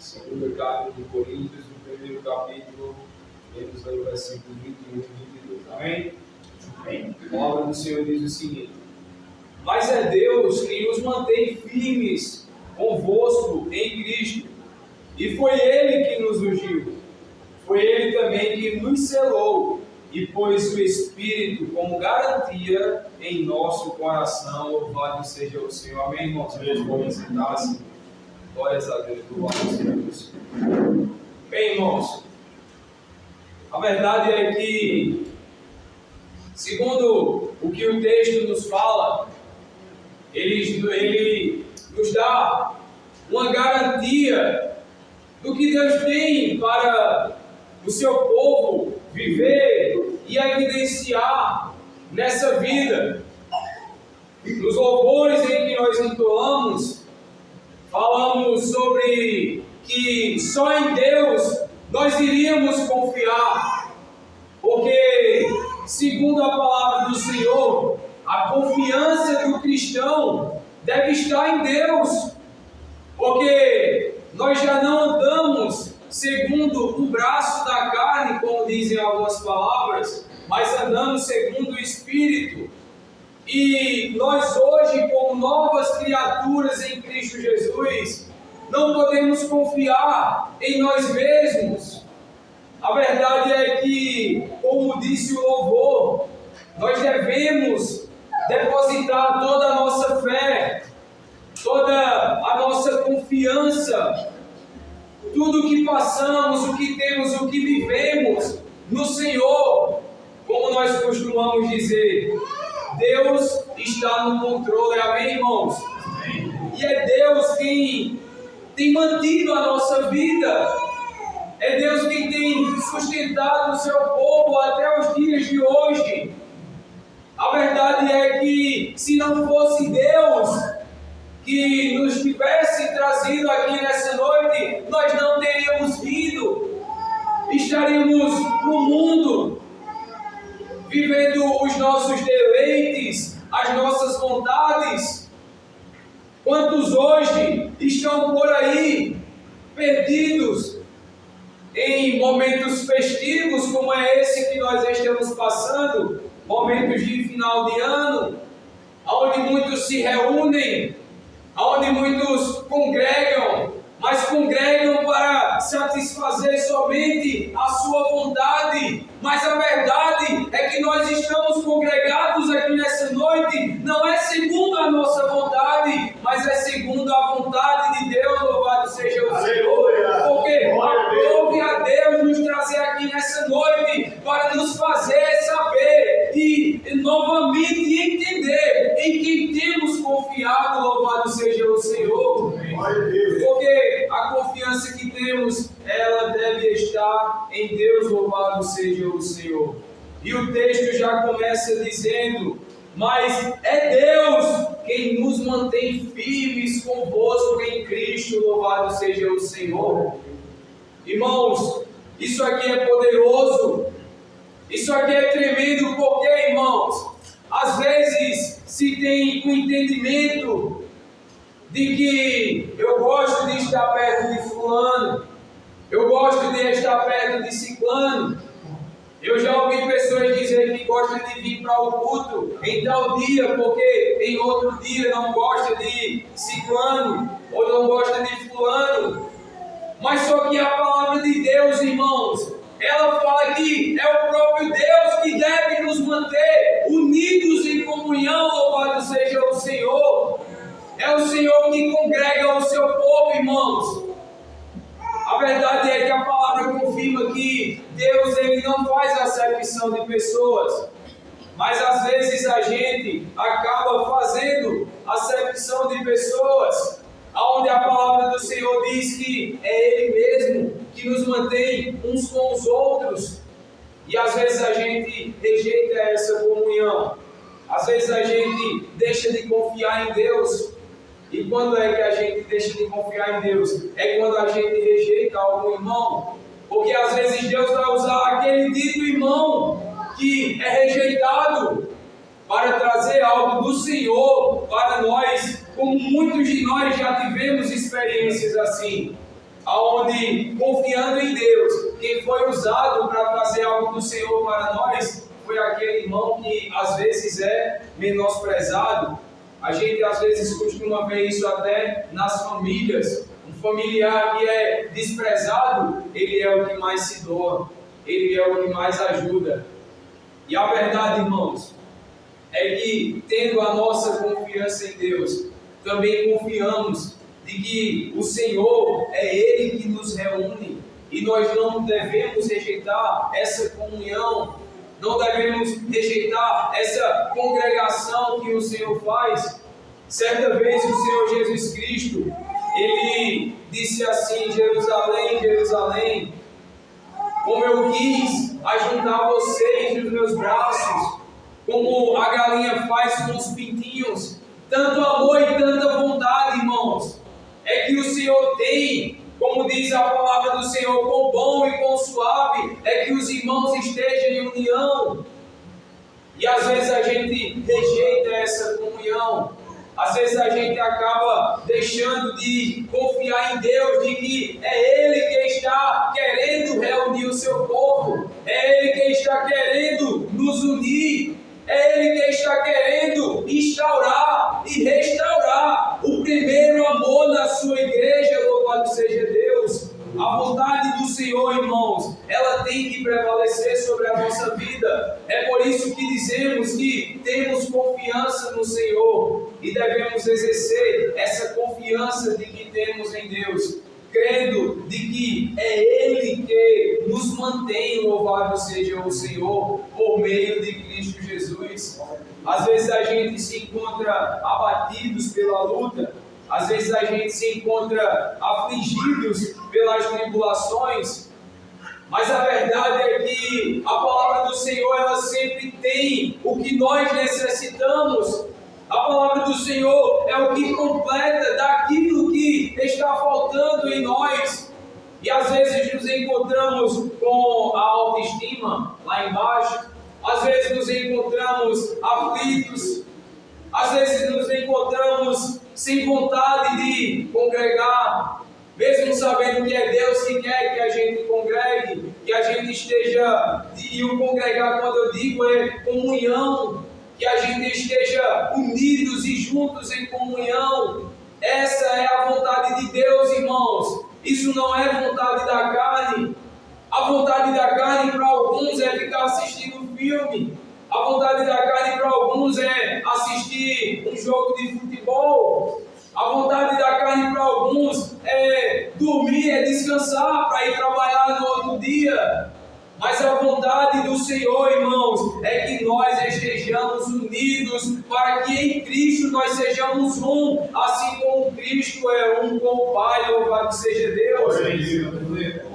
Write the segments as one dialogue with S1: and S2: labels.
S1: Segunda carta de Coríntios, no primeiro capítulo, temos aí o versículo 21 e 22. Amém? Amém. A palavra do Senhor diz o seguinte: mas é Deus quem nos mantém firmes convosco em Cristo, e foi Ele que nos ungiu, foi Ele também que nos selou, e pôs o Espírito como garantia em nosso coração. Louvado seja o Senhor. Amém, irmãos? Vamos sentar-se. Glórias a Deus, louvado seja o Senhor. Bem, irmãos, a verdade é que, segundo o que o texto nos fala, ele nos dá uma garantia do que Deus tem para o seu povo viver e evidenciar nessa vida. Nos louvores em que nós entoamos, falamos sobre que só em Deus nós iríamos confiar, porque, segundo a palavra do Senhor, a confiança do cristão deve estar em Deus, porque nós já não andamos segundo o braço da carne, como dizem algumas palavras, mas andamos segundo o Espírito. E nós hoje, como novas criaturas em Cristo Jesus, não podemos confiar em nós mesmos. A verdade é que, como disse o louvor, nós devemos depositar toda a nossa fé, toda a nossa confiança, tudo o que passamos, o que temos, o que vivemos no Senhor. Como nós costumamos dizer, Deus está no controle, amém, irmãos? Amém. E é Deus quem tem mantido a nossa vida, é Deus quem tem sustentado o seu povo até os dias de hoje. A verdade é que, se não fosse Deus que nos tivesse trazido aqui nessa noite, nós não teríamos vindo, estaríamos no mundo, vivendo os nossos deleites, as nossas vontades. Quantos hoje estão por aí, perdidos, em momentos festivos como é esse que nós estamos passando, momentos de final de ano, onde muitos se reúnem, onde muitos congregam, mas congregam para satisfazer somente a sua vontade. Mas a verdade é que nós estamos congregados aqui nessa noite, não é segundo a nossa vontade, mas é segundo a vontade de Deus, louvado seja o Senhor. Porque aprove a Deus nos trazer aqui nessa noite para nos fazer saber e novamente entender em quem temos confiado, louvado seja o Senhor. Porque a confiança que temos, ela deve estar em Deus, louvado seja o Senhor. E o texto já começa dizendo: mas é Deus quem nos mantém firmes convosco em Cristo, louvado seja o Senhor. Irmãos, isso aqui é poderoso, isso aqui é tremendo, porque, irmãos, às vezes se tem o entendimento de que eu gosto de estar perto de fulano, eu gosto de estar perto de ciclano. Eu já ouvi pessoas dizer que gostam de vir para o culto em tal dia, porque em outro dia não gosta de ciclano, ou não gosta de fulano. Mas só que a palavra de Deus, irmãos, ela fala que é o próprio Deus que deve nos manter unidos em comunhão, louvado seja o Senhor. É o Senhor que congrega o seu povo, irmãos. A verdade é que a palavra confirma que Deus, ele não faz acepção de pessoas, mas às vezes a gente acaba fazendo acepção de pessoas, onde a palavra do Senhor diz que é Ele mesmo que nos mantém uns com os outros, e às vezes a gente rejeita essa comunhão, às vezes a gente deixa de confiar em Deus. E quando é que a gente deixa de confiar em Deus? É quando a gente rejeita algum irmão. Porque às vezes Deus vai usar aquele dito irmão que é rejeitado para trazer algo do Senhor para nós, como muitos de nós já tivemos experiências assim. aonde, confiando em Deus, quem foi usado para trazer algo do Senhor para nós foi aquele irmão que às vezes é menosprezado. A gente às vezes costuma ver isso até nas famílias. Um familiar que é desprezado, ele é o que mais se doa, ele é o que mais ajuda. E a verdade, irmãos, é que tendo a nossa confiança em Deus, também confiamos de que o Senhor é Ele que nos reúne, e nós não devemos rejeitar essa comunhão, não devemos rejeitar essa congregação que o Senhor faz. Certa vez o Senhor Jesus Cristo, Ele disse assim: Jerusalém, Jerusalém, como eu quis ajuntar vocês nos meus braços, como a galinha faz com os pintinhos, tanto amor e tanta vontade, irmãos, é que o Senhor tem, como diz a palavra do Senhor, quão bom e quão suave é que os irmãos estejam em união. E às vezes a gente rejeita essa comunhão, às vezes a gente acaba deixando de confiar em Deus, de que é Ele que está querendo reunir o seu povo, é Ele que está querendo nos unir, é Ele que está querendo instaurar e restaurar o primeiro amor na sua igreja. Louvado seja Deus. A vontade do Senhor, irmãos, ela tem que prevalecer sobre a nossa vida. É por isso que dizemos que temos confiança no Senhor e devemos exercer essa confiança de que temos em Deus, crendo de que é Ele que nos mantém, louvado seja o Senhor, por meio de Cristo Jesus. Às vezes a gente se encontra abatidos pela luta, às vezes a gente se encontra afligidos pelas tribulações, mas a verdade é que a palavra do Senhor, ela sempre tem o que nós necessitamos. A palavra do Senhor é o que completa daquilo que está faltando em nós. E às vezes nos encontramos com a autoestima lá embaixo, às vezes nos encontramos aflitos, às vezes nos encontramos sem vontade de congregar, mesmo sabendo que é Deus que quer que a gente congregue, que a gente esteja, e o congregar, quando eu digo, é comunhão, que a gente esteja unidos e juntos em comunhão. Essa é a vontade de Deus, irmãos. Isso não é vontade da carne. A vontade da carne para alguns é ficar assistindo filme. A vontade da carne para alguns é assistir um jogo de futebol. A vontade da carne para alguns é dormir, é descansar para ir trabalhar no outro dia. Mas a vontade do Senhor, irmãos, é que nós estejamos unidos para que em Cristo nós sejamos um, assim como Cristo é um com o Pai, louvado seja Deus.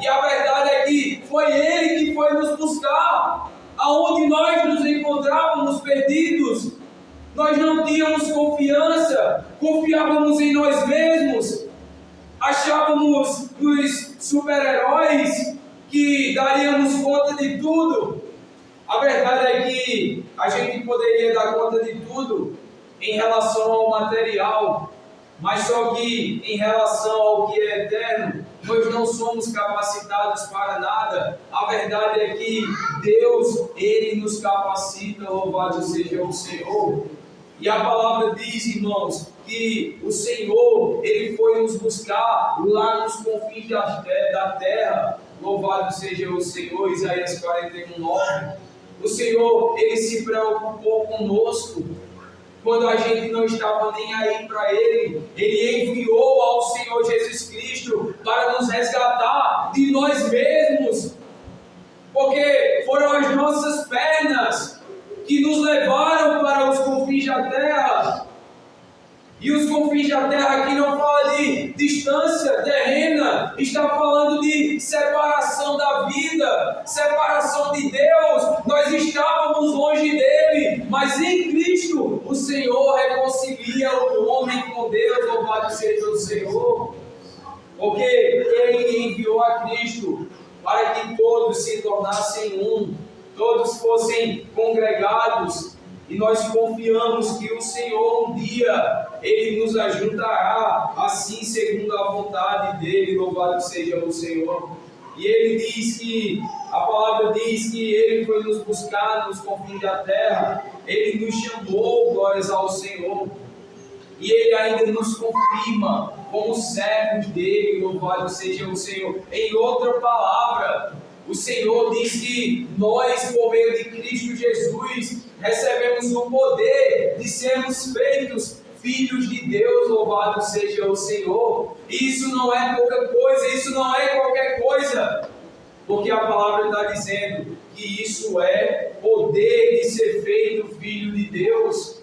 S1: E a verdade é que foi Ele que foi nos buscar, aonde nós nos encontrávamos perdidos. Nós não tínhamos confiança, confiávamos em nós mesmos, achávamos nos super-heróis que daríamos conta de tudo. A verdade é que a gente poderia dar conta de tudo em relação ao material, mas só que em relação ao que é eterno, nós não somos capacitados para nada. A verdade é que Deus, Ele nos capacita, louvado seja o Senhor. E a palavra diz, irmãos, que o Senhor, Ele foi nos buscar lá nos confins da terra. Louvado seja o Senhor, Isaías 41:9. O Senhor, Ele se preocupou conosco. Quando a gente não estava nem aí para Ele, Ele enviou ao Senhor Jesus Cristo para nos resgatar de nós mesmos. Porque foram as nossas pernas que nos levaram para os confins da terra. E os confins da terra aqui não fala de distância terrena, está falando de separação da vida, separação de Deus. Nós estávamos longe dele, mas em Cristo o Senhor reconcilia o homem com Deus, louvado seja o Senhor. Porque Ele enviou a Cristo para que todos se tornassem um, todos fossem congregados. e nós confiamos que o Senhor um dia Ele nos ajuntará, assim segundo a vontade dEle, louvado seja o Senhor. E Ele diz que, a palavra diz que Ele foi nos buscar nos confins da terra, Ele nos chamou, glórias ao Senhor, e Ele ainda nos confirma como servos dEle, louvado seja o Senhor. Em outra palavra, o Senhor diz que nós, por meio de Cristo Jesus, recebemos o poder de sermos feitos filhos de Deus, louvado seja o Senhor. Isso não é pouca coisa, isso não é qualquer coisa, porque a palavra está dizendo que isso é poder de ser feito filho de Deus.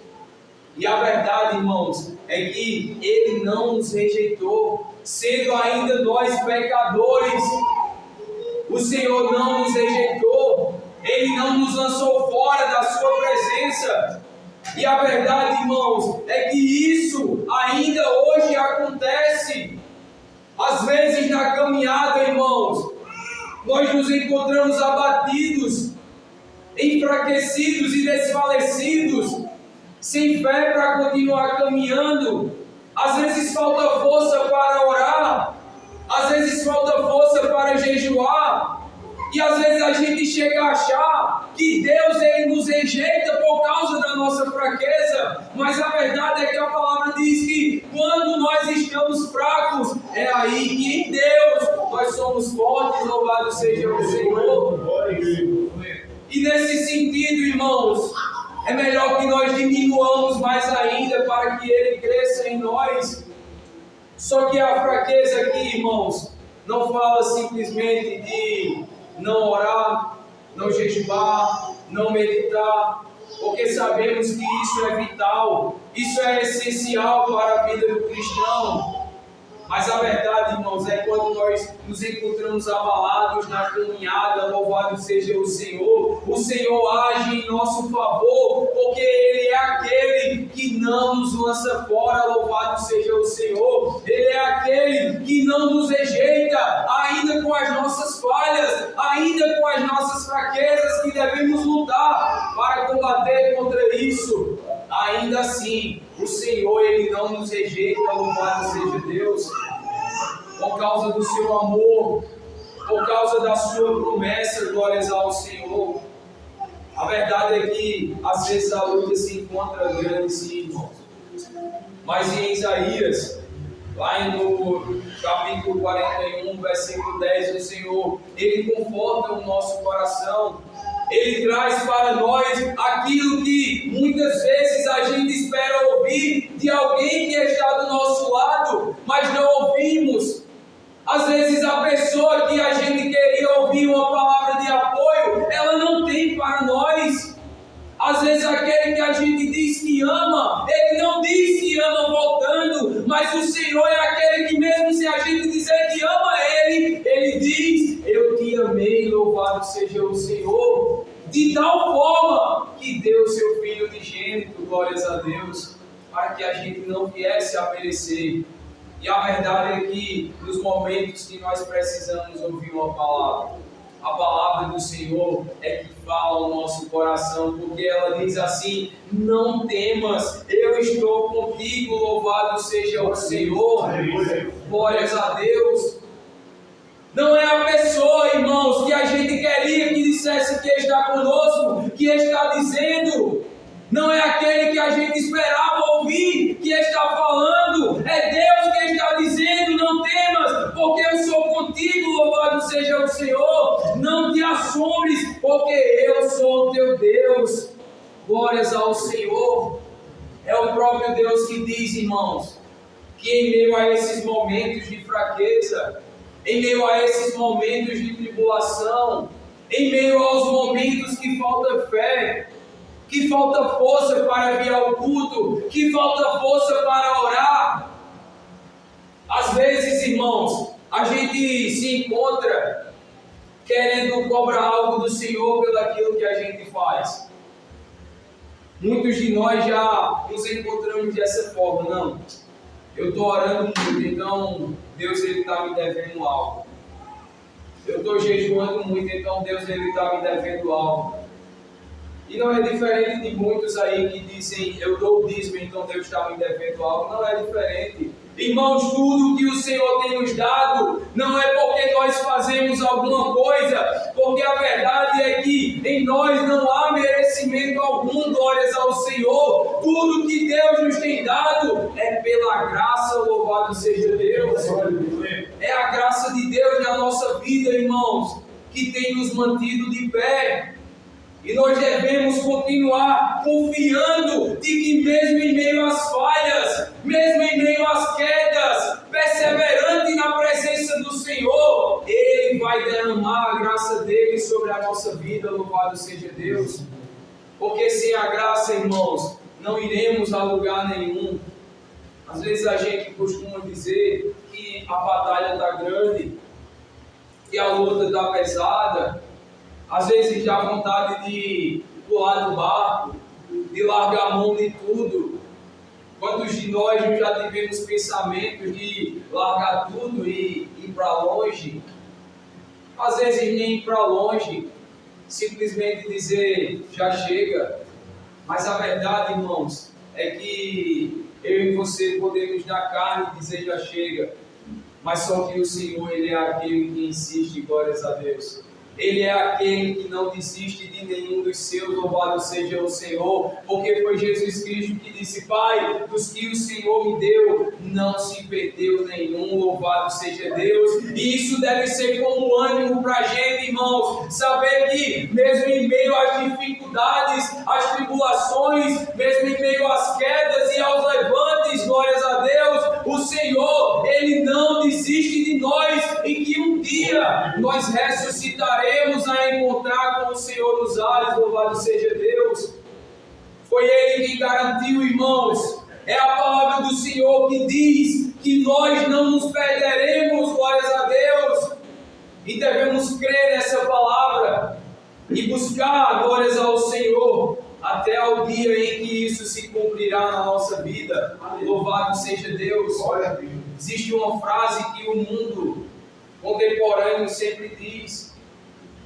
S1: E a verdade, irmãos, é que Ele não nos rejeitou, sendo ainda nós pecadores. O Senhor não nos rejeitou, Ele não nos lançou fora da sua presença. E a verdade, irmãos, é que isso ainda hoje acontece. Às vezes na caminhada, irmãos, nós nos encontramos abatidos, enfraquecidos e desfalecidos, sem fé para continuar caminhando. Às vezes falta força para orar, às vezes falta força para jejuar, e às vezes a gente chega a achar que Deus Ele nos rejeita por causa da nossa fraqueza, mas a verdade é que a palavra diz que quando nós estamos fracos, é aí que em Deus nós somos fortes, louvado seja o Senhor. E nesse sentido, irmãos, é melhor que nós diminuamos mais ainda para que Ele cresça em nós. Só que a fraqueza aqui, irmãos, não fala simplesmente de não orar, não jejuar, não meditar, porque sabemos que isso é vital, isso é essencial para a vida do cristão. Mas a verdade, irmãos, é quando nós nos encontramos abalados na caminhada, louvado seja o Senhor age em nosso favor, porque Ele é aquele que não nos lança fora, louvado seja o Senhor. Ele é aquele que não nos rejeita, ainda com as nossas falhas, ainda com as nossas fraquezas, que devemos lutar para combater contra isso. Ainda assim, o Senhor, Ele não nos rejeita, louvado seja Deus, por causa do seu amor, por causa da sua promessa, glórias ao Senhor. A verdade é que, às vezes, a luta se encontra grande, sim, irmãos. Mas em Isaías, lá no capítulo 41, versículo 10, o Senhor, Ele conforta o nosso coração. Ele traz para nós aquilo que muitas vezes a gente espera ouvir de alguém que está do nosso lado, mas não ouvimos. Às vezes a pessoa que a gente queria ouvir uma palavra de apoio, ela não tem para nós. Às vezes aquele que a gente diz que ama, ele não diz que ama voltando, mas o Senhor é aquele que mesmo se a gente dizer que ama Ele, Ele diz, eu te amei, louvado seja o Senhor, de tal forma que deu seu Filho unigênito, glórias a Deus, para que a gente não viesse a perecer. E a verdade é que nos momentos que nós precisamos ouvir uma palavra, a palavra do Senhor é que fala ao nosso coração, porque ela diz assim: não temas, eu estou contigo, louvado seja o Senhor, glórias a Deus. Não é a pessoa, irmãos, que a gente queria que dissesse que está conosco, que está dizendo. Não é aquele que a gente esperava ouvir, que está falando. É Deus que está dizendo: não temas, porque eu sou contigo, louvado seja o Senhor. Não te assombres, porque eu sou o teu Deus. Glórias ao Senhor. É o próprio Deus que diz, irmãos, que em meio a esses momentos de fraqueza, em meio a esses momentos de tribulação, em meio aos momentos que falta fé, que falta força para vir ao culto, que falta força para orar. Às vezes, irmãos, a gente se encontra querendo cobrar algo do Senhor pelo aquilo que a gente faz. Muitos de nós já nos encontramos dessa forma. Não, eu estou orando muito, então Deus está me devendo algo. Eu estou jejuando muito, então Deus está me devendo algo. E não é diferente de muitos aí que dizem, eu dou o dízimo, então Deus está me devendo algo. Não é diferente. Irmãos, tudo que o Senhor tem nos dado, não é porque nós fazemos alguma coisa, porque a verdade é que em nós não há merecimento algum, glórias ao Senhor. Tudo que Deus nos tem dado é pela graça, louvado seja Deus. É a graça de Deus na nossa vida, irmãos, que tem nos mantido de pé. E nós devemos continuar confiando de que mesmo em meio às falhas, mesmo em meio às quedas, perseverante na presença do Senhor, Ele vai derramar a graça dele sobre a nossa vida, louvado seja Deus. Porque sem a graça, irmãos, não iremos a lugar nenhum. Às vezes a gente costuma dizer que a batalha está grande, que a luta está pesada. Às vezes dá vontade de pular do barco, de largar a mão de tudo. Quantos de nós já tivemos pensamentos de largar tudo e ir para longe? Às vezes nem ir para longe, simplesmente dizer, já chega. Mas a verdade, irmãos, é que eu e você podemos dar carne e dizer já chega. Mas só que o Senhor, Ele é aquele que insiste, glórias a Deus. Ele é aquele que não desiste de nenhum dos seus, louvado seja o Senhor, porque foi Jesus Cristo que disse, Pai, dos que o Senhor me deu, não se perdeu nenhum, louvado seja Deus. E isso deve ser como ânimo para a gente, irmãos, saber que mesmo em meio às dificuldades, às tribulações, mesmo em meio às quedas e aos levantes, glórias a Deus, o Senhor, Ele não desiste de nós, e que um dia nós ressuscitaremos a encontrar com o Senhor nos ares, louvado seja Deus. Foi Ele quem garantiu, irmãos. É a palavra do Senhor que diz que nós não nos perderemos, glórias a Deus. E devemos crer nessa palavra e buscar glórias ao Senhor até ao dia em que isso se cumprirá na nossa vida. Louvado seja Deus. Existe uma frase que o mundo contemporâneo sempre diz: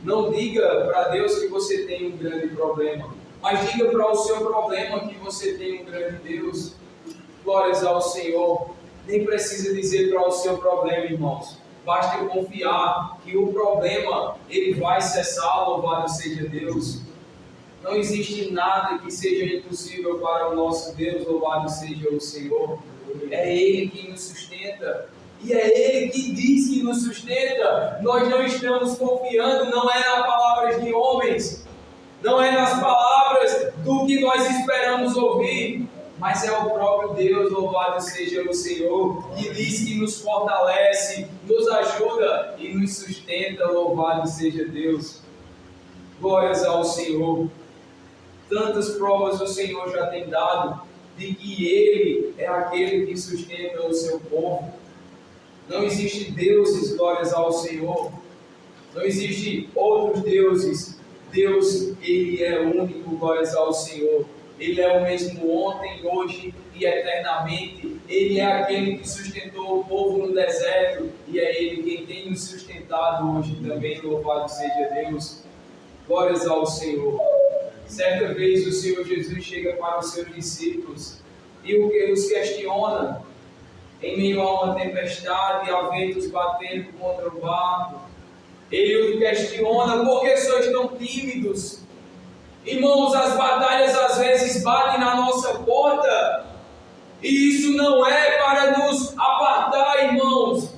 S1: não diga para Deus que você tem um grande problema, mas diga para o seu problema que você tem um grande Deus. Glórias ao Senhor. Nem precisa dizer para o seu problema, irmãos. Basta confiar que o problema, ele vai cessar, louvado seja Deus. Não existe nada que seja impossível para o nosso Deus, louvado seja o Senhor. É Ele que nos sustenta. E é Ele que diz que nos sustenta. Nós não estamos confiando, não é nas palavras de homens, não é nas palavras do que nós esperamos ouvir, mas é o próprio Deus, louvado seja o Senhor, que diz que nos fortalece, nos ajuda e nos sustenta, louvado seja Deus. Glórias ao Senhor. Tantas provas o Senhor já tem dado de que Ele é aquele que sustenta o seu povo. Não existe deuses, glórias ao Senhor. Não existe outros deuses. Deus, Ele é único, glórias ao Senhor. Ele é o mesmo ontem, hoje e eternamente. Ele é aquele que sustentou o povo no deserto. E é Ele quem tem nos sustentado hoje também, louvado seja Deus. Glórias ao Senhor. Certa vez o Senhor Jesus chega para os seus discípulos e os questiona. Em meio a uma tempestade, há ventos batendo contra o barco. Ele os questiona: por que sois tão tímidos? Irmãos, as batalhas às vezes batem na nossa porta. E isso não é para nos apartar, irmãos.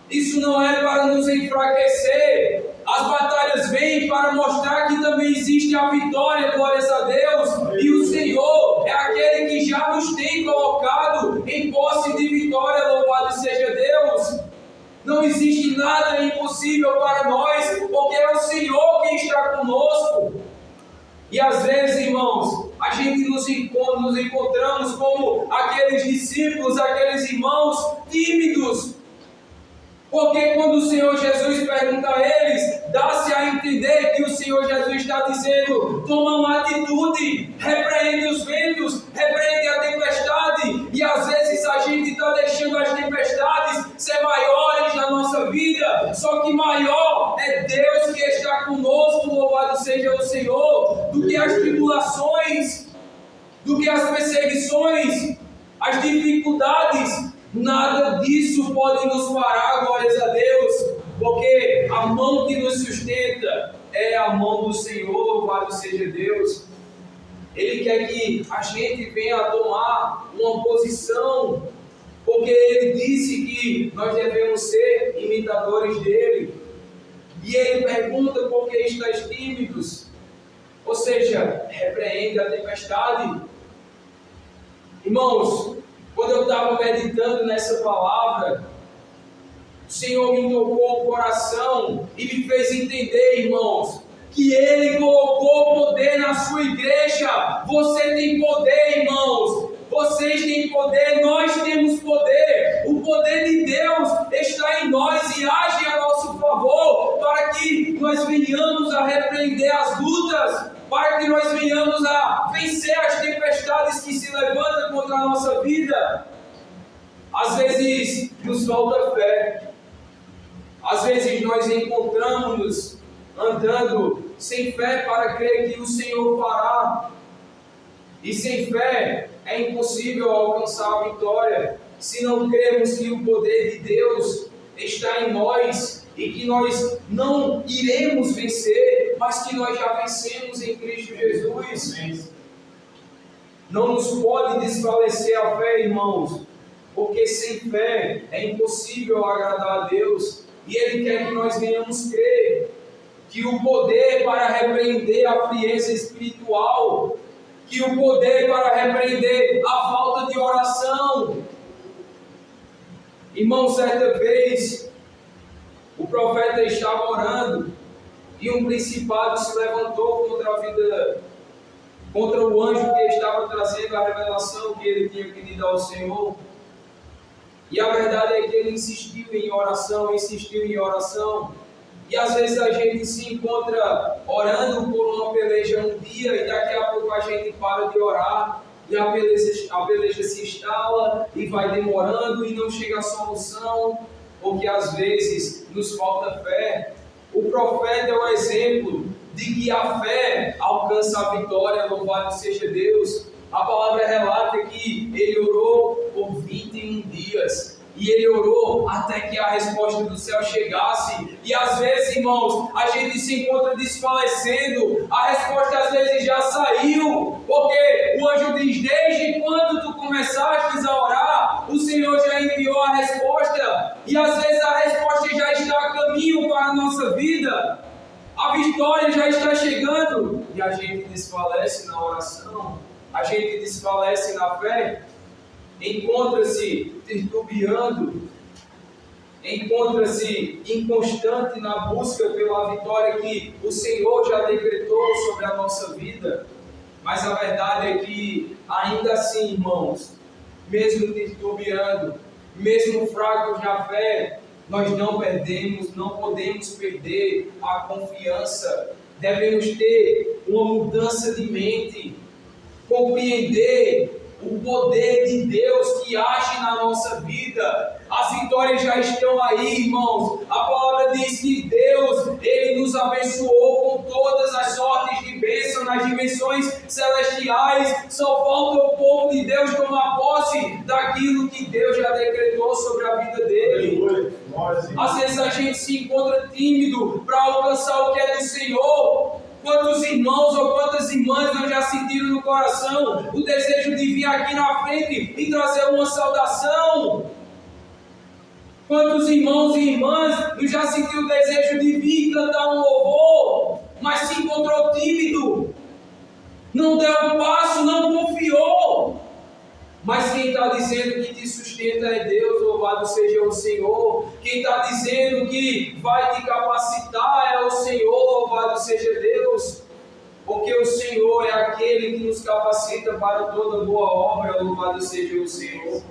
S1: Isso não é para nos enfraquecer. As batalhas vêm para mostrar que também existe a vitória, glórias a Deus. E o Senhor é aquele que já nos tem colocado em posse de vitória, louvado seja Deus. Não existe nada impossível para nós, porque é o Senhor quem está conosco. E às vezes, irmãos, a gente nos encontramos como aqueles discípulos, aqueles irmãos tímidos. Porque quando o Senhor Jesus pergunta a eles, dá-se a entender que o Senhor Jesus está dizendo: toma uma atitude, repreende os ventos, repreende a tempestade. E às vezes a gente está deixando as tempestades ser maiores na nossa vida. Só que maior é é Deus que está conosco, louvado seja o Senhor, do que as tribulações, do que as perseguições, as dificuldades. Nada disso pode nos parar, glórias a Deus, porque a mão que nos sustenta é a mão do Senhor, louvado seja Deus. Ele quer que a gente venha a tomar uma posição, porque Ele disse que nós devemos ser imitadores dEle. E Ele pergunta: por que estáis tímidos? Ou seja, repreende a tempestade. Irmãos, quando eu estava meditando nessa palavra, o Senhor me tocou o coração e me fez entender, irmãos, que Ele colocou poder na sua igreja. Você tem poder, irmãos. Vocês têm poder, nós temos poder. O poder de Deus está em nós e age a nosso favor, para que nós venhamos a repreender as lutas, para que nós venhamos a vencer as tempestades que se levantam contra a nossa vida. Às vezes nos falta fé. Às vezes nós encontramos-nos andando sem fé para crer que o Senhor fará. E sem fé é impossível alcançar a vitória, se não cremos que o poder de Deus está em nós e que nós não iremos vencer, mas que nós já vencemos em Cristo Jesus. Não nos pode desfalecer a fé, irmãos, porque sem fé é impossível agradar a Deus. E Ele quer que nós venhamos crer que o poder para repreender a frieza espiritual, que o poder para repreender a falta de oração. Irmão, certa vez, o profeta estava orando e um principado se levantou contra o anjo que estava trazendo a revelação que ele tinha pedido ao Senhor. E a verdade é que ele insistiu em oração. E às vezes a gente se encontra orando por uma peleja um dia e daqui a pouco a gente para de orar e a peleja se instala e vai demorando e não chega a solução, porque às vezes nos falta fé. O profeta é o exemplo de que a fé alcança a vitória, louvado seja Deus. A palavra relata que ele orou por 21 dias. E ele orou até que a resposta do céu chegasse. E às vezes, irmãos, a gente se encontra desfalecendo. A resposta às vezes já saiu. Porque o anjo diz: desde quando tu começaste a orar, o Senhor já enviou a resposta. E às vezes a resposta já está a caminho para a nossa vida. A vitória já está chegando. E a gente desfalece na oração. A gente desfalece na fé. Encontra-se titubeando, encontra-se inconstante na busca pela vitória que o Senhor já decretou sobre a nossa vida. Mas a verdade é que, ainda assim, irmãos, mesmo titubeando, mesmo fracos na fé, nós não podemos perder a confiança. Devemos ter uma mudança de mente, compreender o poder de Deus que age na nossa vida. As vitórias já estão aí, irmãos. A palavra diz que Deus, Ele nos abençoou com todas as sortes de bênção nas dimensões celestiais. Só falta o povo de Deus tomar posse daquilo que Deus já decretou sobre a vida dele. Às vezes a gente se encontra tímido para alcançar o que é do Senhor. Quantos irmãos ou quantas irmãs não já sentiram no coração o desejo de vir aqui na frente e trazer uma saudação? Quantos irmãos e irmãs não já sentiram o desejo de vir cantar um louvor, mas se encontrou tímido, não deu um passo, não confiou? Mas quem está dizendo que te sustenta é Deus, louvado seja o Senhor. Quem está dizendo que vai te capacitar é o Senhor, louvado seja Deus. Porque o Senhor é aquele que nos capacita para toda boa obra, louvado seja o Senhor.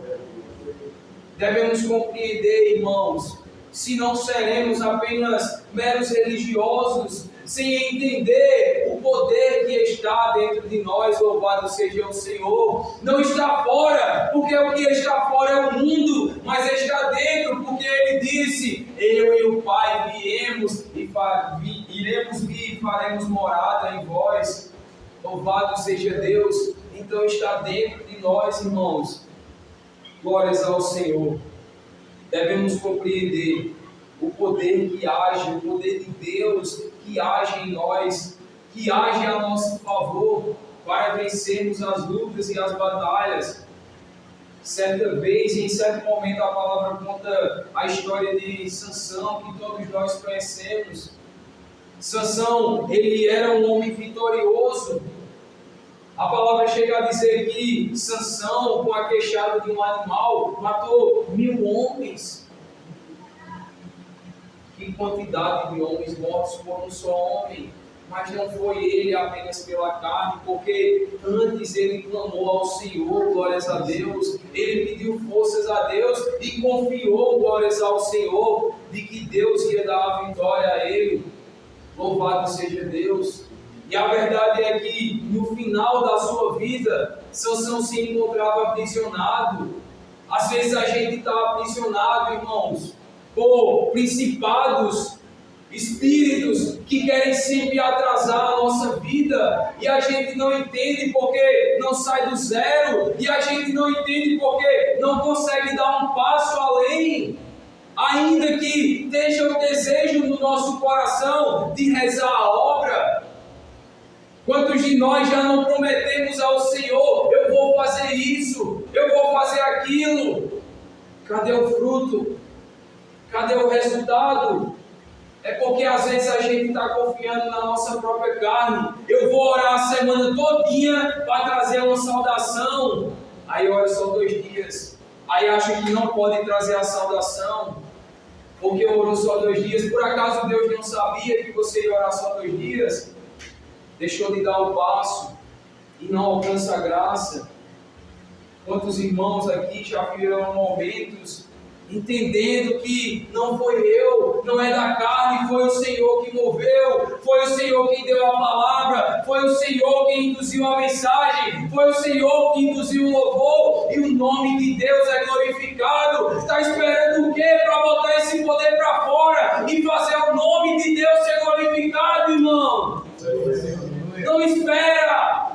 S1: Devemos compreender, irmãos, se não seremos apenas meros religiosos, sem entender o poder que está dentro de nós. Louvado seja o Senhor. Não está fora, porque o que está fora é o mundo, mas está dentro, porque Ele disse: eu e o Pai iremos vir e faremos morada em vós. Louvado seja Deus. Então está dentro de nós, irmãos. Glórias ao Senhor. Devemos compreender o poder que age, o poder de Deus que age em nós, que age a nosso favor para vencermos as lutas e as batalhas. Certa vez, em certo momento, a palavra conta a história de Sansão, que todos nós conhecemos. Sansão, ele era um homem vitorioso. A palavra chega a dizer que Sansão, com a queixada de um animal, matou 1000 homens. Que quantidade de homens mortos por um só homem. Mas não foi ele apenas pela carne, porque antes ele clamou ao Senhor, glórias a Deus. Ele pediu forças a Deus e confiou, glórias ao Senhor, de que Deus ia dar a vitória a ele. Louvado seja Deus. E a verdade é que no final da sua vida, Sansão se encontrava aprisionado. Às vezes a gente está aprisionado, irmãos, por principados, espíritos que querem sempre atrasar a nossa vida, e a gente não entende porque não sai do zero, e a gente não entende porque não consegue dar um passo além, ainda que esteja o desejo no nosso coração de rezar a obra. Quantos de nós já não prometemos ao Senhor: eu vou fazer isso, eu vou fazer aquilo? Cadê o fruto? Cadê o resultado? É porque às vezes a gente está confiando na nossa própria carne. Eu vou orar a semana todinha para trazer uma saudação. Aí ora só 2 dias. Aí acha que não pode trazer a saudação, porque orou só 2 dias. Por acaso Deus não sabia que você ia orar só 2 dias? Deixou de dar o passo e não alcança a graça. Quantos irmãos aqui já viveram momentos entendendo que não foi eu, não é da carne, foi o Senhor que moveu, foi o Senhor que deu a palavra, foi o Senhor que induziu a mensagem, foi o Senhor que induziu o louvor, e o nome de Deus é glorificado. Está esperando o quê para botar esse poder para fora e fazer o nome de Deus ser glorificado, irmão? Não espera!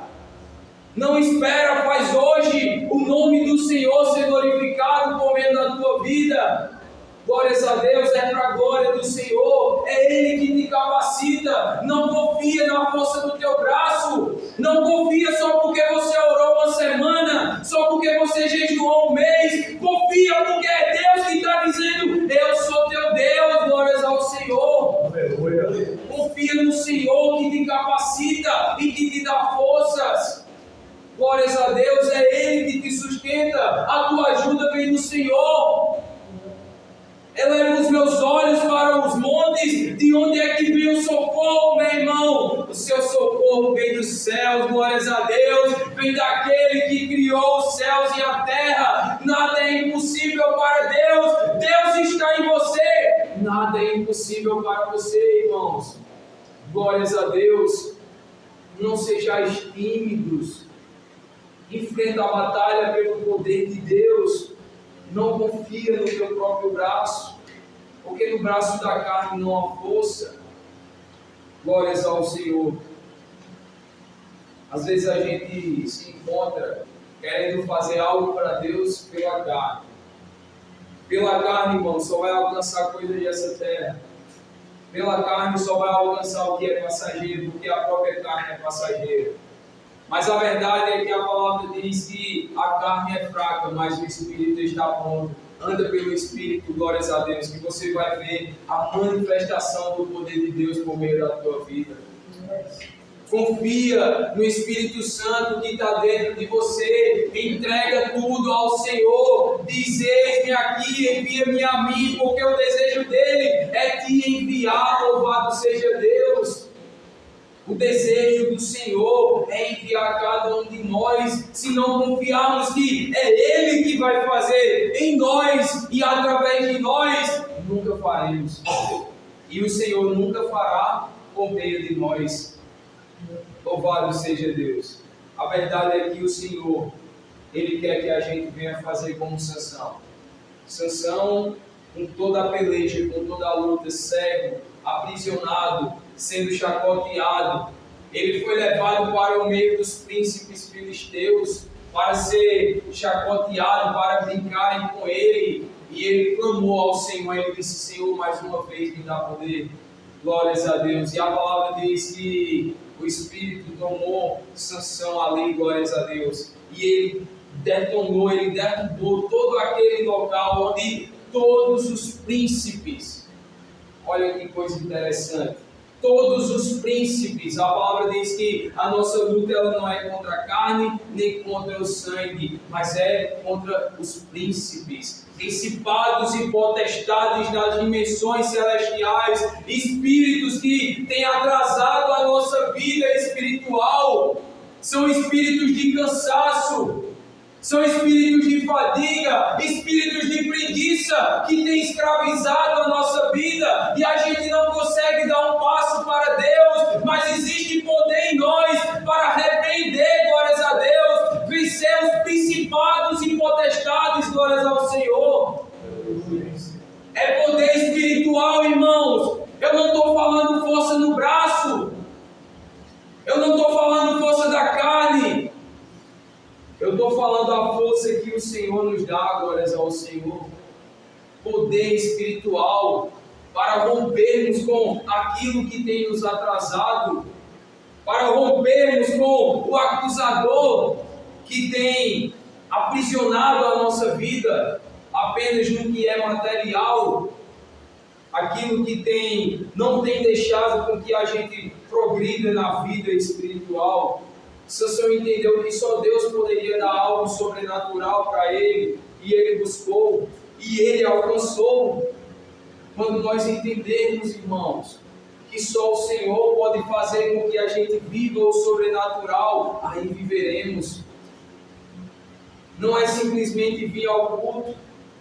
S1: Não espera, faz hoje o nome do Senhor ser glorificado por meio da tua vida. Glórias a Deus, é para a glória do Senhor, é Ele que te capacita. Não confia na força do teu braço, não confia só porque você orou uma semana, só porque você jejuou um mês. Confia porque é Deus que está dizendo: eu sou teu Deus. Glórias ao Senhor. Aleluia. Confia no Senhor que te capacita e que te dá forças. Glórias a Deus, é Ele que te sustenta. A tua ajuda vem do Senhor. Eleva os meus olhos para os montes, de onde é que vem o socorro, meu irmão? O seu socorro vem dos céus, glórias a Deus, vem daquele que criou os céus e a terra. Nada é impossível para Deus, Deus está em você. Nada é impossível para você, irmãos. Glórias a Deus. Não sejais tímidos. Enfrenta a batalha pelo poder de Deus. Não confia no teu próprio braço, porque no braço da carne não há força. Glórias ao Senhor. Às vezes a gente se encontra querendo fazer algo para Deus pela carne. Pela carne, irmão, só vai alcançar coisas dessa terra. Pela carne só vai alcançar o que é passageiro, porque a própria carne é passageira. Mas a verdade é que a palavra diz que a carne é fraca, mas o Espírito está pronto. Anda pelo Espírito, glórias a Deus, que você vai ver a manifestação do poder de Deus por meio da tua vida. Confia no Espírito Santo que está dentro de você. Entrega tudo ao Senhor. Diz: eis-me aqui, envia-me a mim, porque o desejo dele é te enviar. Louvado seja Deus. O desejo do Senhor é enviar cada um de nós, se não confiarmos que é Ele que vai fazer em nós e através de nós, nunca faremos. E o Senhor nunca fará por meio de nós. Louvado seja Deus. A verdade é que o Senhor, Ele quer que a gente venha fazer como Sansão. Sansão, com toda a peleja, com toda a luta, cego, aprisionado, sendo chacoteado, ele foi levado para o meio dos príncipes filisteus para ser chacoteado, para brincarem com ele. E ele clamou ao Senhor, ele disse: Senhor, mais uma vez me dá poder. Glórias a Deus. E a palavra diz que o Espírito tomou Sansão ali, glórias a Deus. E ele derrubou todo aquele local onde todos os príncipes, olha que coisa interessante, todos os príncipes, a palavra diz que a nossa luta ela não é contra a carne, nem contra o sangue, mas é contra os príncipes, principados e potestades nas dimensões celestiais, espíritos que têm atrasado a nossa vida espiritual, são espíritos de cansaço, são espíritos de fadiga, espíritos de preguiça que têm escravizado a nossa vida e a gente não consegue dar um passo para Deus, mas existe poder em nós para repreender, glórias a Deus, vencer os principados e potestades, glórias ao Senhor. É poder espiritual, irmãos. Eu não estou falando força no braço, eu não estou falando força da carne. Eu estou falando da força que o Senhor nos dá, glórias ao Senhor. Poder espiritual para rompermos com aquilo que tem nos atrasado, para rompermos com o acusador que tem aprisionado a nossa vida apenas no que é material, aquilo que não tem deixado com que a gente progrida na vida espiritual. Sansão entendeu que só Deus poderia dar algo sobrenatural para ele, e ele buscou, e ele alcançou. Quando nós entendermos, irmãos, que só o Senhor pode fazer com que a gente viva o sobrenatural, aí viveremos. Não é simplesmente vir ao culto,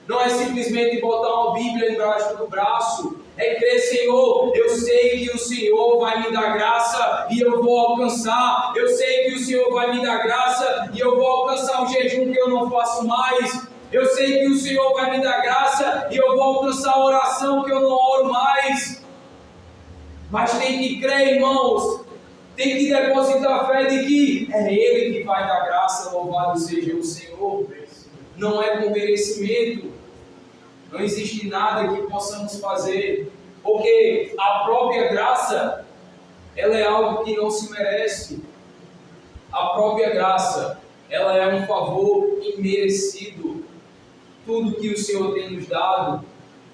S1: não é simplesmente botar uma Bíblia embaixo do braço, é crer: Senhor, eu sei que o Senhor vai me dar graça e eu vou alcançar. Eu sei que o Senhor vai me dar graça e eu vou alcançar um jejum que eu não faço mais. Eu sei que o Senhor vai me dar graça e eu vou alcançar a oração que eu não oro mais. Mas tem que crer, irmãos. Tem que depositar a fé de que é Ele que vai dar graça. Louvado seja o Senhor. Não é com merecimento. Não existe nada que possamos fazer, porque a própria graça, ela é algo que não se merece. A própria graça, ela é um favor imerecido. Tudo que o Senhor tem nos dado,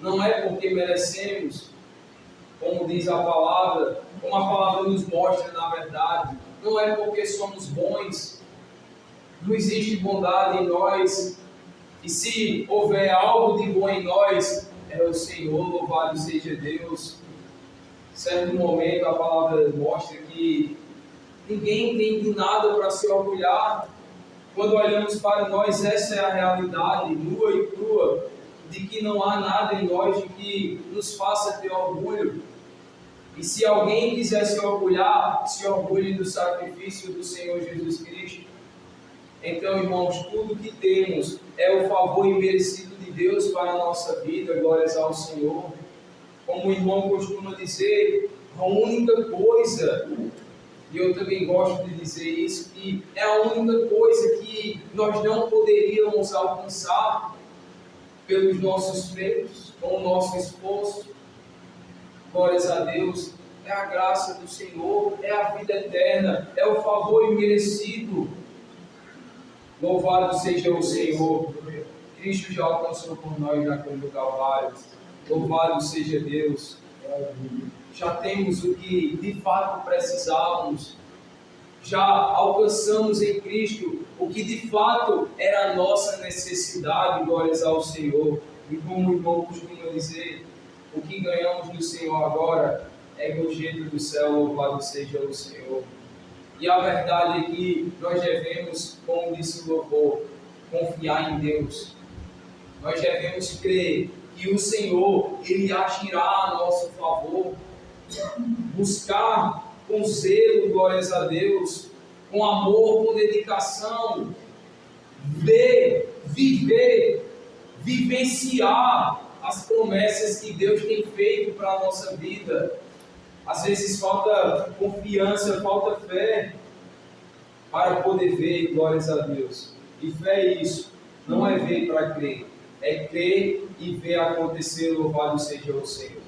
S1: não é porque merecemos, como diz a palavra, como a palavra nos mostra na verdade, não é porque somos bons, não existe bondade em nós. E se houver algo de bom em nós, é o Senhor, louvado seja Deus. Certo momento a palavra mostra que ninguém tem de nada para se orgulhar. Quando olhamos para nós, essa é a realidade, nua e crua, de que não há nada em nós de que nos faça ter orgulho. E se alguém quiser se orgulhar, se orgulhe do sacrifício do Senhor Jesus Cristo. Então, irmãos, tudo que temos é o favor imerecido de Deus para a nossa vida, glórias ao Senhor. Como o irmão costuma dizer, a única coisa, e eu também gosto de dizer isso, que é a única coisa que nós não poderíamos alcançar pelos nossos feitos, com o nosso esforço, glórias a Deus, é a graça do Senhor, é a vida eterna, é o favor imerecido. Louvado seja o Senhor. Cristo já alcançou por nós na cruz do Calvário. Louvado seja Deus. Já temos o que de fato precisávamos. Já alcançamos em Cristo o que de fato era a nossa necessidade. Glórias ao Senhor. E como o irmão costuma dizer, o que ganhamos do Senhor agora é gorjeta do céu. Louvado seja o Senhor. E a verdade é que nós devemos, como disse o louvor, confiar em Deus. Nós devemos crer que o Senhor, Ele agirá a nosso favor. buscar com zelo, glórias a Deus, com amor, com dedicação, vivenciar as promessas que Deus tem feito para a nossa vida. Às vezes falta confiança, falta fé para poder ver, glórias a Deus. E fé é isso, não é ver para crer, é crer e ver acontecer, louvado seja o Senhor.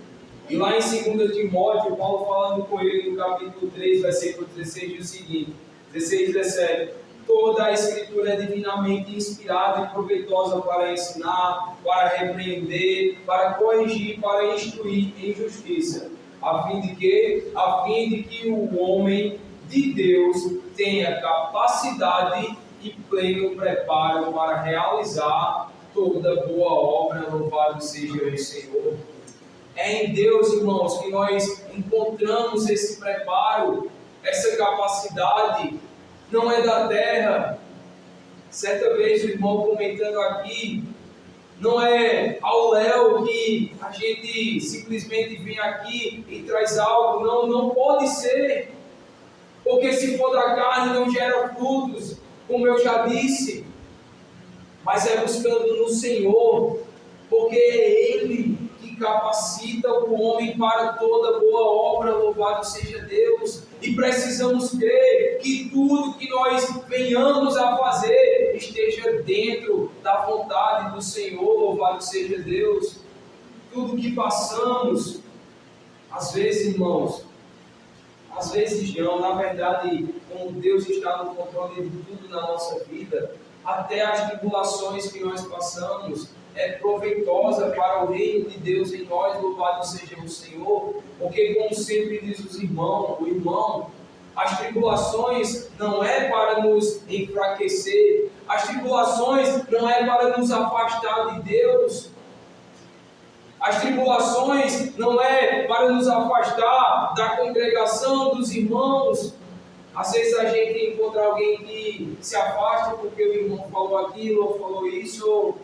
S1: E lá em 2 Timóteo, Paulo falando com ele no capítulo 3, versículo 16, diz o seguinte, 16 e 17: toda a Escritura é divinamente inspirada e proveitosa para ensinar, para repreender, para corrigir, para instruir em justiça, a fim de que o homem de Deus tenha capacidade e pleno preparo para realizar toda boa obra, louvado seja o Senhor. É em Deus, irmãos, que nós encontramos esse preparo, essa capacidade. Não é da terra. Certa vez o irmão comentando aqui, não é ao léu que a gente simplesmente vem aqui e traz algo. Não pode ser. Porque se for da carne não gera frutos, como eu já disse. Mas é buscando no Senhor, porque é Ele que capacita o homem para toda boa obra, louvado seja Deus. E precisamos crer que tudo que nós venhamos a fazer esteja dentro da vontade do Senhor, louvado seja Deus. Tudo que passamos, às vezes, irmãos, às vezes não, na verdade, como Deus está no controle de tudo na nossa vida, até as tribulações que nós passamos é proveitosa para o reino de Deus em nós, louvado seja o Senhor, porque como sempre diz o irmão, as tribulações não é para nos enfraquecer, as tribulações não é para nos afastar de Deus, as tribulações não é para nos afastar da congregação dos irmãos. Às vezes a gente encontra alguém que se afasta porque o irmão falou aquilo ou falou isso, ou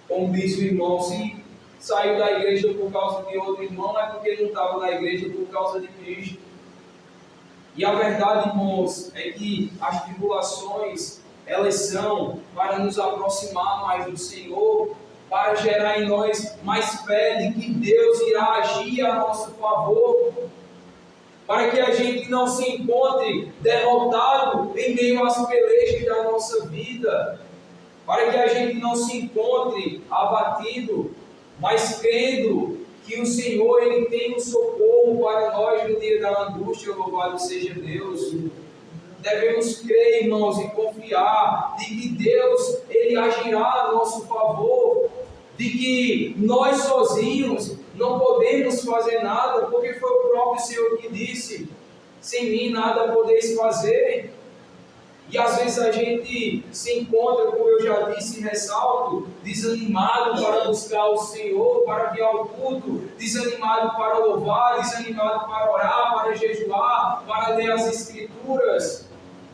S1: como diz o irmão, se saiu da igreja por causa de outro irmão, é porque não estava na igreja por causa de Cristo. E a verdade, irmãos, é que as tribulações, elas são para nos aproximar mais do Senhor, para gerar em nós mais fé de que Deus irá agir a nosso favor, para que a gente não se encontre derrotado em meio às pelejas da nossa vida, para que a gente não se encontre abatido, mas crendo que o Senhor Ele tem um socorro para nós no dia da angústia, louvado seja Deus. Devemos crer, irmãos, e confiar de que Deus Ele agirá a nosso favor, de que nós sozinhos não podemos fazer nada, porque foi o próprio Senhor que disse: sem mim nada podeis fazer. E às vezes a gente se encontra, como eu já disse e ressalto, desanimado para buscar o Senhor, para vir ao culto, desanimado para louvar, desanimado para orar, para jejuar, para ler as Escrituras,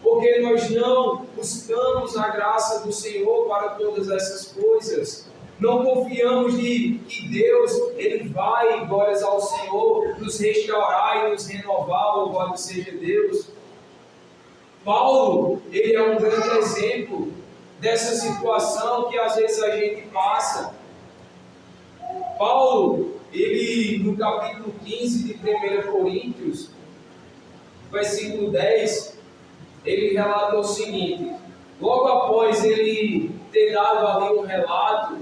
S1: porque nós não buscamos a graça do Senhor para todas essas coisas. Não confiamos que Deus Ele vai, glórias ao Senhor, nos restaurar e nos renovar, louvado seja Deus. Paulo, ele é um grande exemplo dessa situação que às vezes a gente passa. Paulo, ele no capítulo 15 de 1 Coríntios, versículo 10, ele relata o seguinte: logo após ele ter dado ali um relato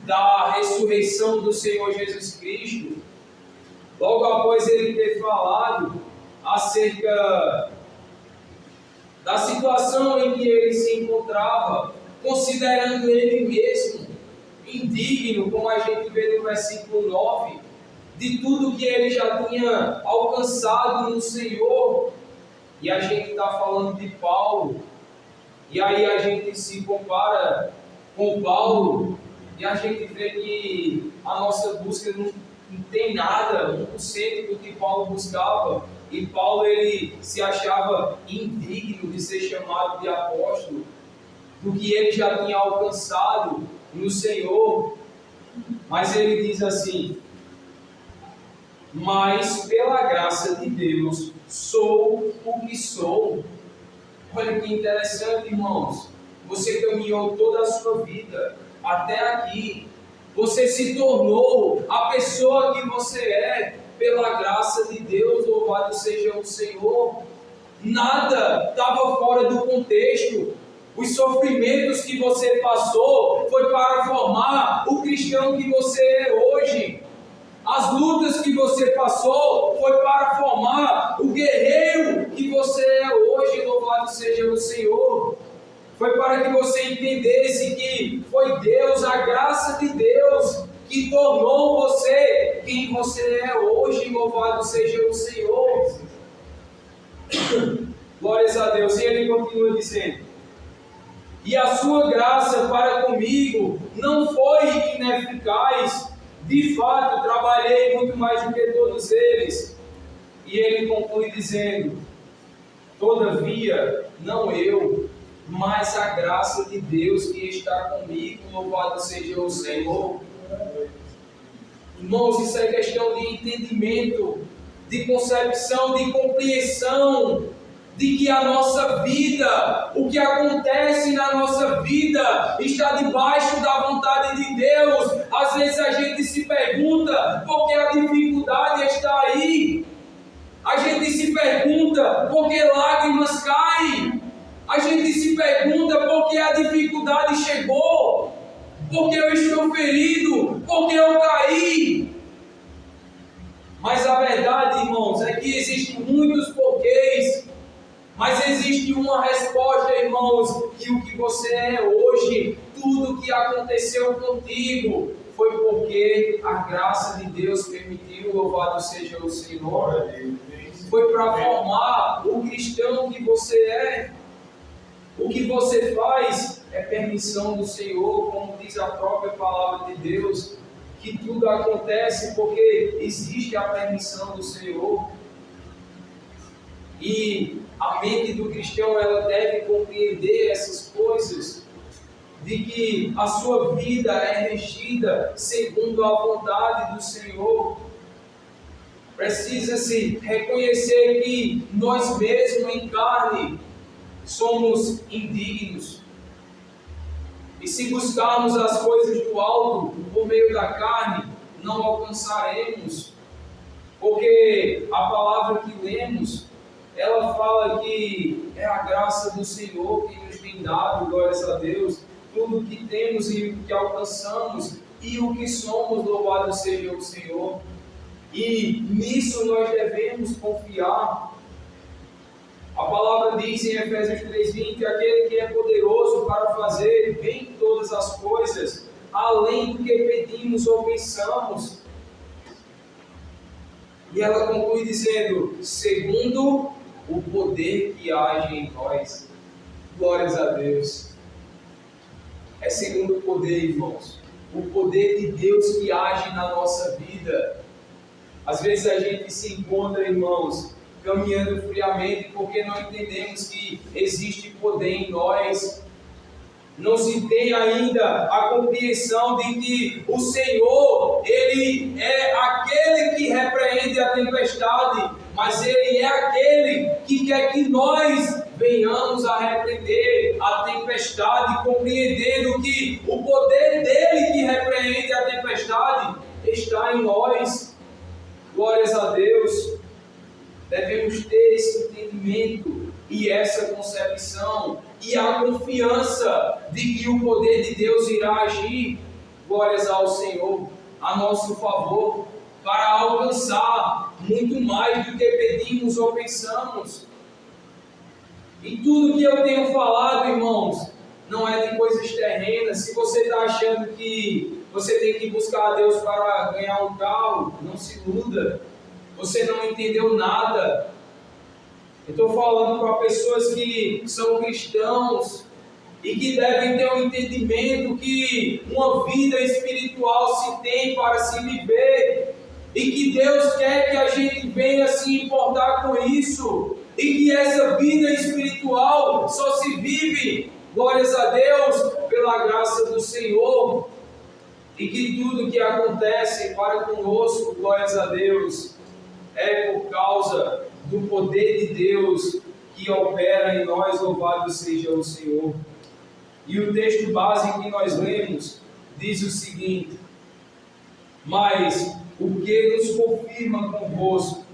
S1: da ressurreição do Senhor Jesus Cristo, logo após ele ter falado acerca da situação em que ele se encontrava, considerando ele mesmo indigno, como a gente vê no versículo 9, de tudo que ele já tinha alcançado no Senhor. E a gente está falando de Paulo, e aí a gente se compara com Paulo, e a gente vê que a nossa busca não tem nada, 1% do que Paulo buscava. E Paulo, ele se achava indigno de ser chamado de apóstolo, do que ele já tinha alcançado no Senhor. Mas ele diz assim, mas pela graça de Deus sou o que sou. Olha que interessante, irmãos. Você caminhou toda a sua vida até aqui. Você se tornou a pessoa que você é pela graça de Deus. Louvado seja o Senhor. Nada estava fora do contexto. Os sofrimentos que você passou foi para formar o cristão que você é hoje. As lutas que você passou foi para formar o guerreiro que você é hoje. Louvado seja o Senhor. Foi para que você entendesse que foi Deus, a graça de Deus, que tornou você quem você é hoje. Louvado seja o Senhor. Glórias a Deus. E ele continua dizendo: e a sua graça para comigo não foi ineficaz. De fato, trabalhei muito mais do que todos eles. E ele conclui dizendo: todavia, não eu, mas a graça de Deus que está comigo. Louvado seja o Senhor. Irmãos, isso é questão de entendimento, de concepção, de compreensão de que a nossa vida, o que acontece na nossa vida, está debaixo da vontade de Deus. Às vezes a gente se pergunta por que a dificuldade está aí. A gente se pergunta por que lágrimas caem. A gente se pergunta por que a dificuldade chegou. Por que eu estou ferido? Por que eu caí? Mas a verdade, irmãos, é que existem muitos porquês. Mas existe uma resposta, irmãos, que o que você é hoje, tudo que aconteceu contigo, foi porque a graça de Deus permitiu. Louvado seja o Senhor. Foi para formar o cristão que você é. O que você faz é permissão do Senhor, como diz a própria palavra de Deus, que tudo acontece porque existe a permissão do Senhor. E a mente do cristão, ela deve compreender essas coisas, de que a sua vida é regida segundo a vontade do Senhor. Precisa-se reconhecer que nós mesmos em carne somos indignos. E se buscarmos as coisas do alto por meio da carne, não alcançaremos. Porque a palavra que lemos, ela fala que é a graça do Senhor que nos tem dado, glórias a Deus, tudo o que temos e o que alcançamos e o que somos, louvado seja o Senhor. E nisso nós devemos confiar. A palavra diz em Efésios 3:20, aquele que é poderoso para fazer bem todas as coisas, além do que pedimos ou pensamos. E ela conclui dizendo, segundo o poder que age em nós. Glórias a Deus. É segundo o poder, irmãos. O poder de Deus que age na nossa vida. Às vezes a gente se encontra, irmãos, caminhando friamente porque não entendemos que existe poder em nós. Não se tem ainda a compreensão de que o Senhor, Ele é aquele que repreende a tempestade, mas Ele é aquele que quer que nós venhamos a repreender a tempestade, compreendendo que o poder dEle que repreende a tempestade está em nós. Glórias a Deus. Devemos ter esse entendimento e essa concepção e a confiança de que o poder de Deus irá agir, glórias ao Senhor, a nosso favor, para alcançar muito mais do que pedimos ou pensamos. E tudo que eu tenho falado, irmãos, não é de coisas terrenas. Se você está achando que você tem que buscar a Deus para ganhar um carro, não se iluda. Você não entendeu nada. Eu estou falando para pessoas que são cristãos e que devem ter um entendimento que uma vida espiritual se tem para se viver e que Deus quer que a gente venha se importar com isso e que essa vida espiritual só se vive, glórias a Deus, pela graça do Senhor, e que tudo que acontece para conosco, glórias a Deus, é por causa do poder de Deus que opera em nós, louvado seja o Senhor. E o texto base que nós lemos diz o seguinte: mas o que nos confirma convosco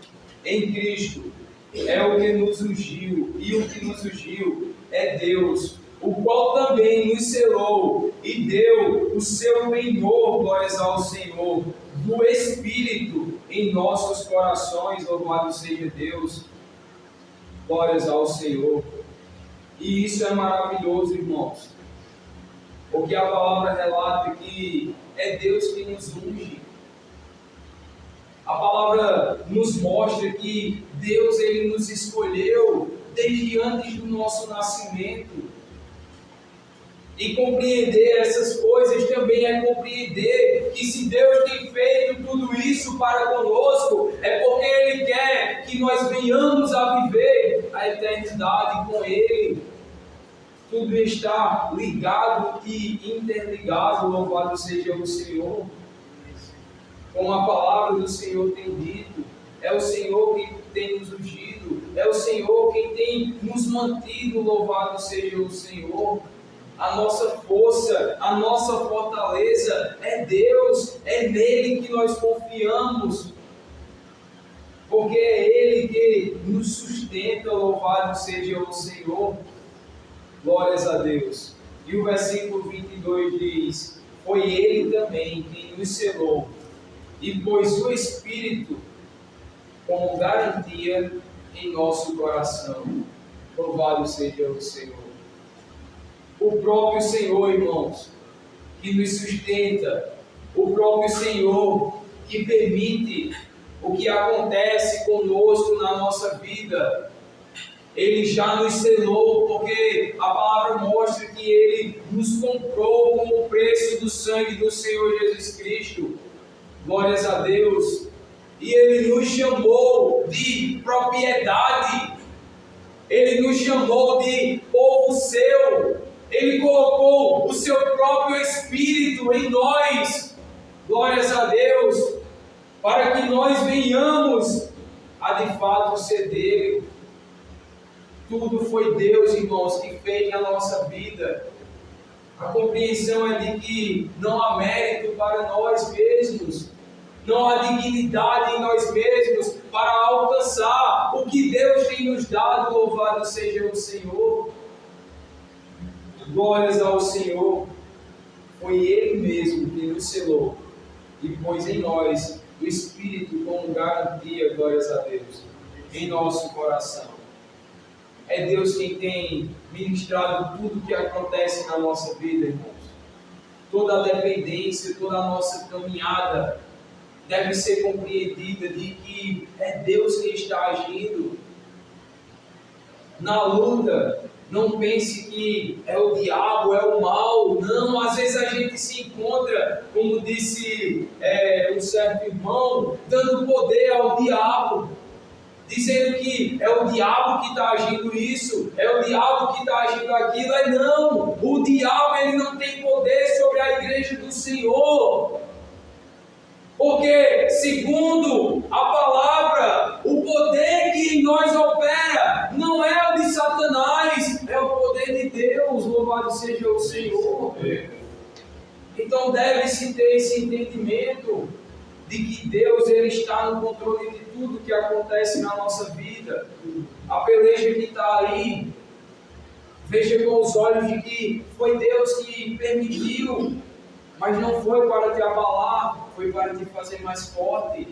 S1: em Cristo é o que nos ungiu, e o que nos ungiu é Deus, o qual também nos selou e deu o seu penhor, glórias ao Senhor, do Espírito em nossos corações, louvado seja Deus, glórias ao Senhor. E isso é maravilhoso, irmãos, porque a palavra relata que é Deus que nos unge. A palavra nos mostra que Deus, Ele nos escolheu desde antes do nosso nascimento. E compreender essas coisas também é compreender que se Deus tem feito tudo isso para conosco, é porque Ele quer que nós venhamos a viver a eternidade com Ele. Tudo está ligado e interligado, louvado seja o Senhor. Como a palavra do Senhor tem dito, é o Senhor quem tem nos ungido, é o Senhor quem tem nos mantido, louvado seja o Senhor. A nossa força, a nossa fortaleza é Deus, é nele que nós confiamos, porque é Ele que nos sustenta, louvado seja o Senhor. Glórias a Deus. E o versículo 22 diz: foi Ele também quem nos selou e pôs o Espírito como garantia em nosso coração. Louvado seja o Senhor. O próprio Senhor, irmãos, que nos sustenta, o próprio Senhor que permite o que acontece conosco na nossa vida. Ele já nos selou, porque a palavra mostra que Ele nos comprou com o preço do sangue do Senhor Jesus Cristo. Glórias a Deus. E Ele nos chamou de propriedade. Ele nos chamou de povo seu. Ele colocou o seu próprio Espírito em nós. Glórias a Deus. Para que nós venhamos a de fato ser dele. Tudo foi Deus, irmãos, que fez na nossa vida. A compreensão é de que não há mérito para nós mesmos, não há dignidade em nós mesmos para alcançar o que Deus tem nos dado, louvado seja o Senhor. Glórias ao Senhor. Foi Ele mesmo que nos selou e pôs em nós o Espírito como garantia, glórias a Deus, em nosso coração. É Deus quem tem ministrado tudo o que acontece na nossa vida, irmãos. Toda a dependência, toda a nossa caminhada deve ser compreendida de que é Deus que está agindo. Na luta, não pense que é o diabo, é o mal. Não, às vezes a gente se encontra, como disse um certo irmão, dando poder ao diabo. Dizendo que é o diabo que está agindo isso, é o diabo que está agindo aquilo. É não, o diabo ele não tem poder sobre a igreja do Senhor. Porque, segundo a palavra, o poder que em nós opera não é o de Satanás, é o poder de Deus, louvado seja o Senhor. Então deve-se ter esse entendimento de que Deus ele está no controle de tudo que acontece na nossa vida. A peleja que está aí, veja com os olhos de que foi Deus que permitiu, mas não foi para te abalar, foi para te fazer mais forte.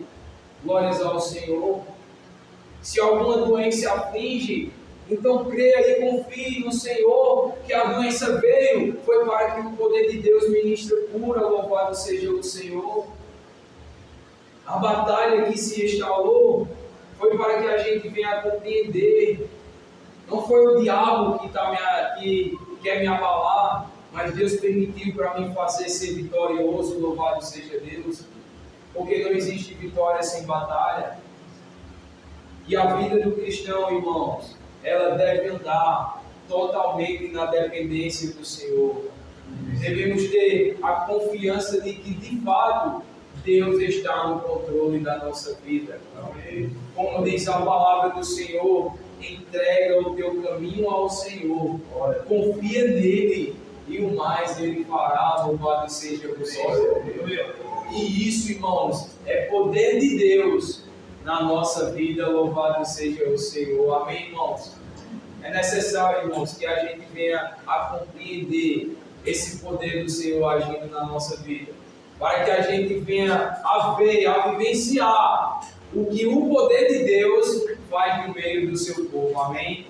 S1: Glórias ao Senhor. Se alguma doença aflige, então creia e confie no Senhor, que a doença veio, foi para que o poder de Deus ministre cura, louvado seja o Senhor. A batalha que se instalou foi para que a gente venha a compreender. Não foi o diabo que quer me abalar, mas Deus permitiu para mim fazer ser vitorioso, louvado seja Deus. Porque não existe vitória sem batalha. E a vida do cristão, irmãos, ela deve andar totalmente na dependência do Senhor. Devemos ter a confiança de que, de fato, Deus está no controle da nossa vida. Como diz a palavra do Senhor, entrega o teu caminho ao Senhor, confia nele e o mais ele fará. Louvado seja o Senhor. E isso, irmãos, é poder de Deus na nossa vida. Louvado seja o Senhor. Amém, irmãos? É necessário, irmãos, que a gente venha a compreender esse poder do Senhor agindo na nossa vida, para que a gente venha a ver, a vivenciar o que o poder de Deus faz no meio do seu povo. Amém?